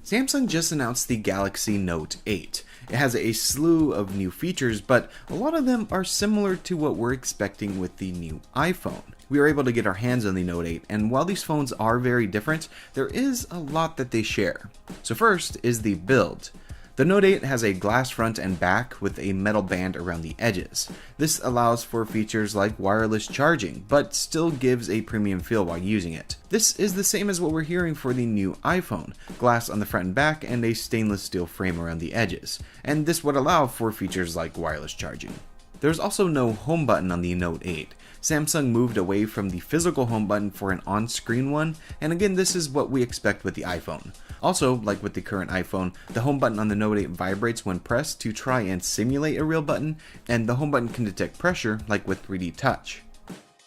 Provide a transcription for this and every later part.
Samsung just announced the Galaxy Note 8. It has a slew of new features, but a lot of them are similar to what we're expecting with the new iPhone. We were able to get our hands on the Note 8, and while these phones are very different, there is a lot that they share. So first is the build. The Note 8 has a glass front and back with a metal band around the edges. This allows for features like wireless charging, but still gives a premium feel while using it. This is the same as what we're hearing for the new iPhone, glass on the front and back and a stainless steel frame around the edges, and this would allow for features like wireless charging. There's also no home button on the Note 8. Samsung moved away from the physical home button for an on-screen one, and again, this is what we expect with the iPhone. Also, like with the current iPhone, the home button on the Note 8 vibrates when pressed to try and simulate a real button, and the home button can detect pressure like with 3D Touch.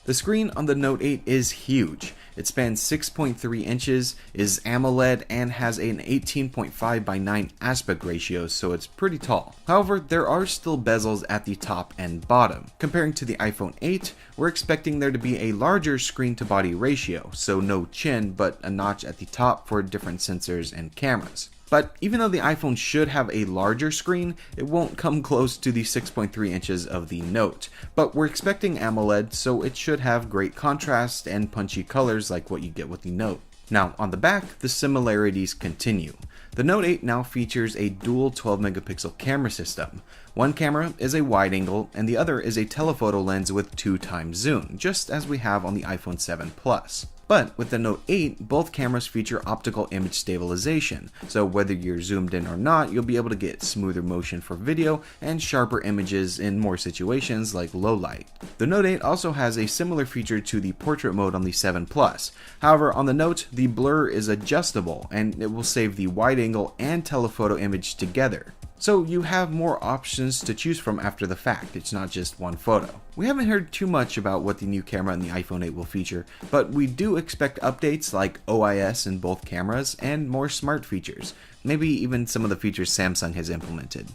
The screen on the Note 8 is huge. It spans 6.3 inches, is AMOLED, and has an 18.5 by 9 aspect ratio, so it's pretty tall. However, there are still bezels at the top and bottom. Comparing to the iPhone 8, we're expecting there to be a larger screen to body ratio, so no chin, but a notch at the top for different sensors and cameras. But even though the iPhone should have a larger screen, it won't come close to the 6.3 inches of the Note. But we're expecting AMOLED, so it should have great contrast and punchy colors like what you get with the Note. Now, on the back, the similarities continue. The Note 8 now features a dual 12 megapixel camera system. One camera is a wide angle, and the other is a telephoto lens with 2x zoom, just as we have on the iPhone 7 Plus. But with the Note 8, both cameras feature optical image stabilization, so whether you're zoomed in or not, you'll be able to get smoother motion for video and sharper images in more situations like low light. The Note 8 also has a similar feature to the portrait mode on the 7 Plus. However, on the Note, the blur is adjustable, and it will save the wide angle and telephoto image together. So you have more options to choose from after the fact, it's not just one photo. We haven't heard too much about what the new camera in the iPhone 8 will feature, but we do expect updates like OIS in both cameras and more smart features, maybe even some of the features Samsung has implemented.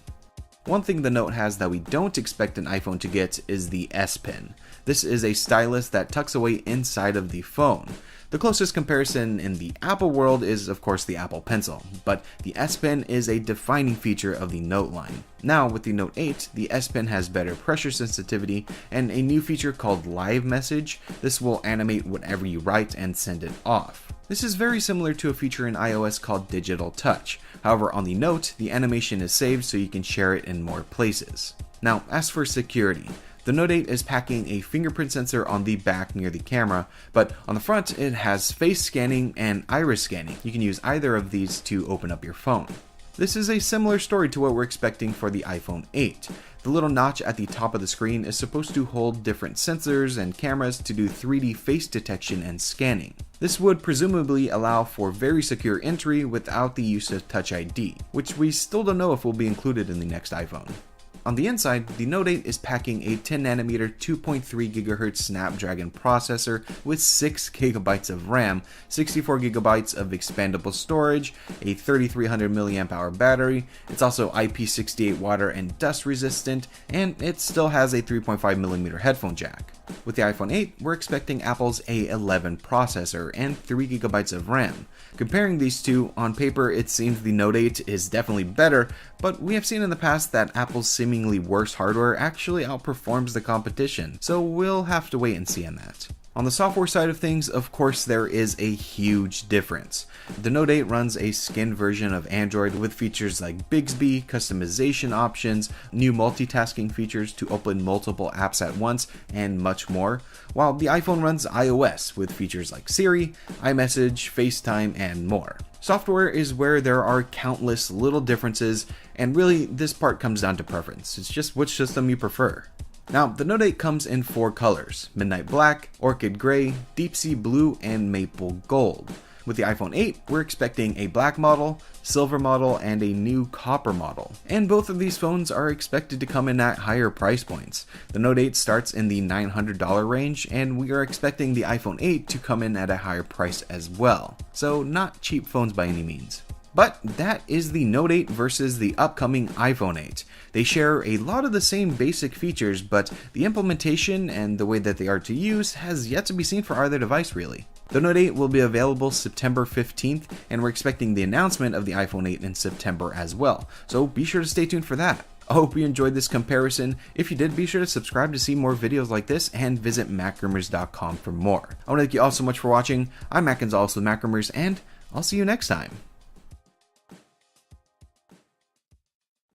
One thing the Note has that we don't expect an iPhone to get is the S Pen. This is a stylus that tucks away inside of the phone. The closest comparison in the Apple world is of course the Apple Pencil, but the S Pen is a defining feature of the Note line. Now with the Note 8, the S Pen has better pressure sensitivity and a new feature called Live Message. This will animate whatever you write and send it off. This is very similar to a feature in iOS called Digital Touch. However, on the Note, the animation is saved so you can share it in more places. Now, as for security, the Note 8 is packing a fingerprint sensor on the back near the camera, but on the front it has face scanning and iris scanning. You can use either of these to open up your phone. This is a similar story to what we're expecting for the iPhone 8. The little notch at the top of the screen is supposed to hold different sensors and cameras to do 3D face detection and scanning. This would presumably allow for very secure entry without the use of Touch ID, which we still don't know if will be included in the next iPhone. On the inside, the Note 8 is packing a 10nm 2.3 GHz Snapdragon processor with 6GB of RAM, 64GB of expandable storage, a 3300 mAh battery. It's also IP68 water and dust resistant, and it still has a 3.5mm headphone jack. With the iPhone 8, we're expecting Apple's A11 processor and 3GB of RAM. Comparing these two, on paper it seems the Note 8 is definitely better, but we have seen in the past that Apple's seemingly worse hardware actually outperforms the competition, so we'll have to wait and see on that. On the software side of things, of course, there is a huge difference. The Note 8 runs a skinned version of Android with features like Bixby, customization options, new multitasking features to open multiple apps at once, and much more, while the iPhone runs iOS with features like Siri, iMessage, FaceTime, and more. Software is where there are countless little differences, and really this part comes down to preference. It's just which system you prefer. Now, the Note 8 comes in 4 colors: Midnight Black, Orchid Gray, Deep Sea Blue, and Maple Gold. With the iPhone 8, we're expecting a black model, silver model, and a new copper model. And both of these phones are expected to come in at higher price points. The Note 8 starts in the $900 range, and we are expecting the iPhone 8 to come in at a higher price as well. So not cheap phones by any means. But that is the Note 8 versus the upcoming iPhone 8. They share a lot of the same basic features, but the implementation and the way that they are to use has yet to be seen for either device really. The Note 8 will be available September 15th, and we're expecting the announcement of the iPhone 8 in September as well, so be sure to stay tuned for that. I hope you enjoyed this comparison. If you did, be sure to subscribe to see more videos like this and visit MacRumors.com for more. I want to thank you all so much for watching. I'm Mac Gonzalez with MacRumors, and I'll see you next time.